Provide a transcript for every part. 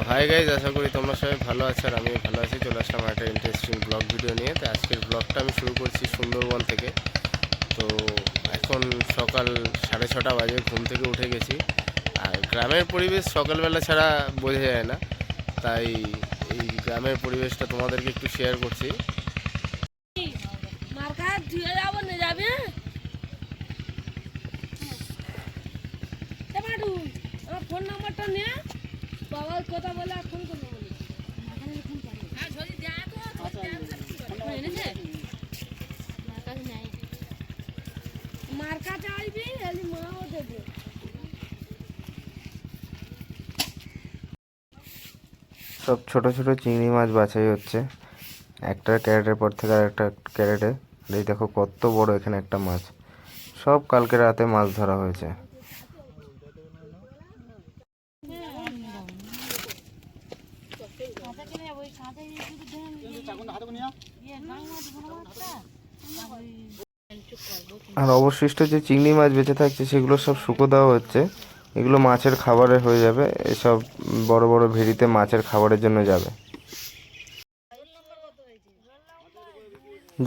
Hi guys, আশা করি তোমরা সবাই ভালো আছো আর আমিও ভালো আছি। চলে আসলাম একটা ইন্টারেস্টিং ব্লগ ভিডিও নিয়ে। তো আজকের ব্লগটা আমি শুরু করছি সুন্দরবন থেকে। তো এখন সকাল 6:30 বাজে, ঘুম থেকে উঠে গেছি। আর গ্রামের পরিবেশ সকালবেলা ছাড়া বোঝা যায় না, তাই এই গ্রামের পরিবেশটা তোমাদেরকে একটু শেয়ার করছি। ফোন নাম্বারটা নিয়ে বাবার কথা বলে ফোন করবো বলি। মার কাছে আসবি, মাও দেবে। সব ছোট ছোট চিংড়ি মাছ বাছাই হচ্ছে একটা ক্যারেটের পর থেকে আর একটা ক্যারেটে। এই দেখো কত বড় এখানে একটা মাছ, সব কালকে রাতে মাছ ধরা হয়েছে। আর অবশিষ্ট যে চিংড়ি মাছ বেঁচে থাকছে সেগুলো সব শুকো দেওয়া হচ্ছে। এগুলো মাছের খাবারে হয়ে যাবে, এসব বড় বড় ভেড়িতে মাছের খাবারের জন্য যাবে।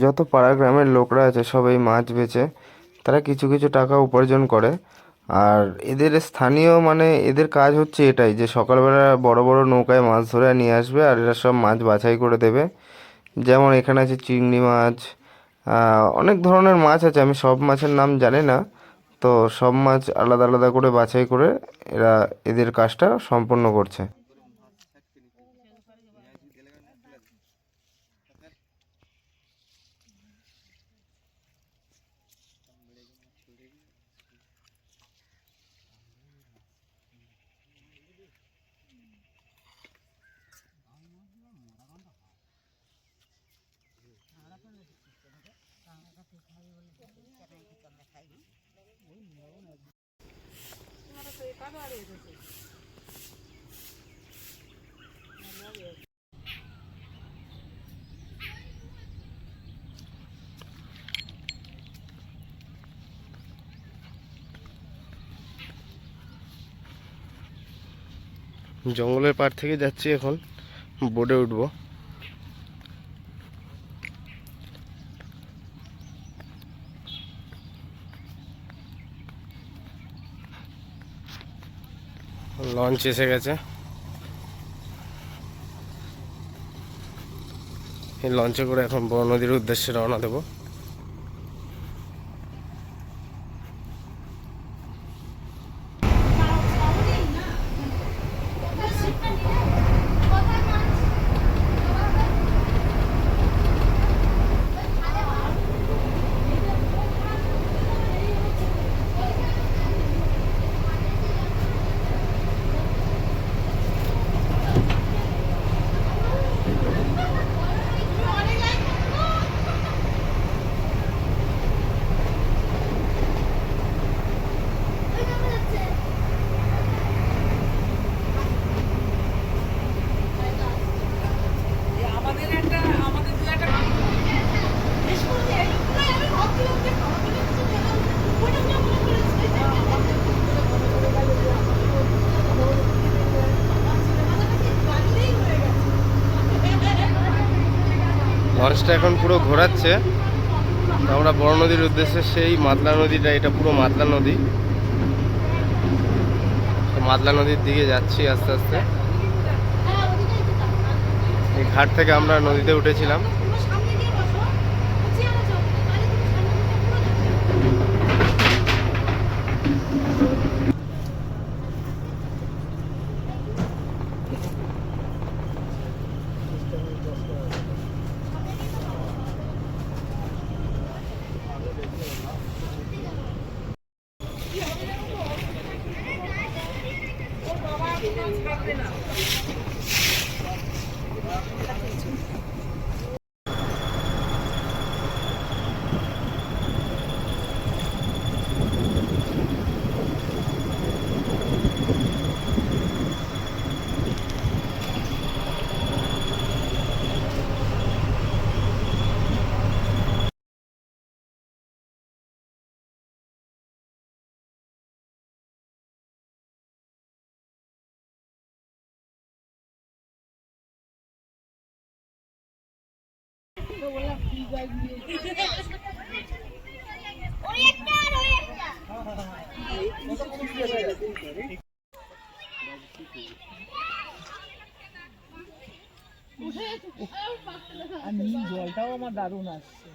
যত পাড়া গ্রামের লোকরা আছে সব এই মাছ বেচে তারা কিছু কিছু টাকা উপার্জন করে। আর এদের স্থানীয় মানে এদের কাজ হচ্ছে এটাই, যে সকালবেলা বড় বড় নৌকায় মাছ ধরে নিয়ে আসবে আর এরা সব মাছ বাছাই করে দেবে। যেমন এখানে আছে চিংড়ি মাছ, অনেক ধরনের মাছ আছে, আমি সব মাছের নাম জানি না। তো সব মাছ আলাদা আলাদা করে বাছাই করে এরা এদের কাজটা সম্পন্ন করছে। জঙ্গলের পাড় থেকে যাচ্ছি, এখন বোটে উঠবো। লঞ্চ এসে গেছে, এই লঞ্চে করে এখন বড় নদীর উদ্দেশ্যে রওনা দেবো। লঞ্চটা এখন পুরো ঘোরাচ্ছে। আমরা বড় নদীর উদ্দেশ্যে, সেই মাতলা নদীটা, এটা পুরো মাতলা নদী। মাতলা নদীর দিকে যাচ্ছি আস্তে আস্তে। এই ঘাট থেকে আমরা নদীতে উঠেছিলাম। আর নীল জলটাও আমার দারুণ আসছে।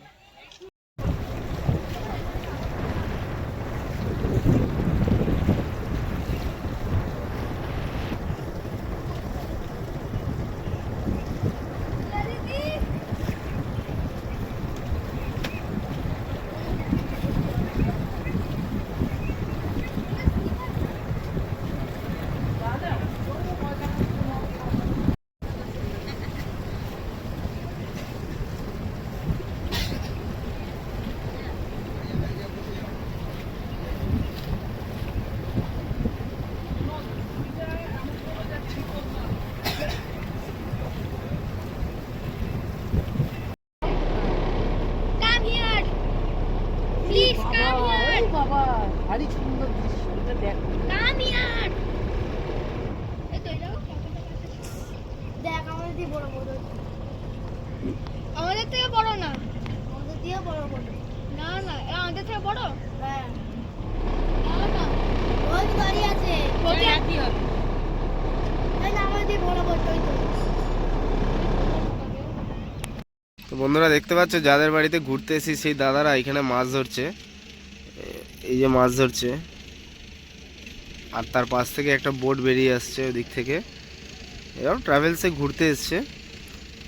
Come here. Please come here. বাবা ভারী সুন্দর দৃশ্য, এটা দেখো। Come here. এই তো এটা দেখ আমাদের দিয়ে বড় বড়। আমাদের থেকে বড় না। আমাদের দিয়ে বড় বড়। না না, এরা আমাদের থেকে বড়? হ্যাঁ। না না। ওই গাড়ি আছে। ওই একই হবে। এই না আমাদের দিয়ে বড় বড় ওই তো। তো বন্ধুরা দেখতে পাচ্ছ যাদের বাড়িতে ঘুরতে এসেছি সেই দাদারা এখানে মাছ ধরছে, এই যে মাছ ধরছে, আর তার পাশ থেকে একটা বোট বেরিয়ে আসছে ওদিক থেকে। এরাও ট্রাভেলসে ঘুরতে এসছে,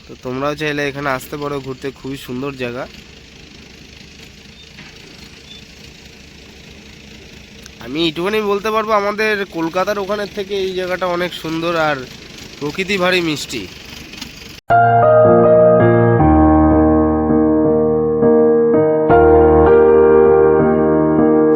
তো তোমরাও চাইলে এখানে আসতে পারো ঘুরতে, খুবই সুন্দর জায়গা। আমি এইটুকুনি বলতে পারবো আমাদের কলকাতার ওখানের থেকে এই জায়গাটা অনেক সুন্দর আর প্রকৃতি ভারী মিষ্টি।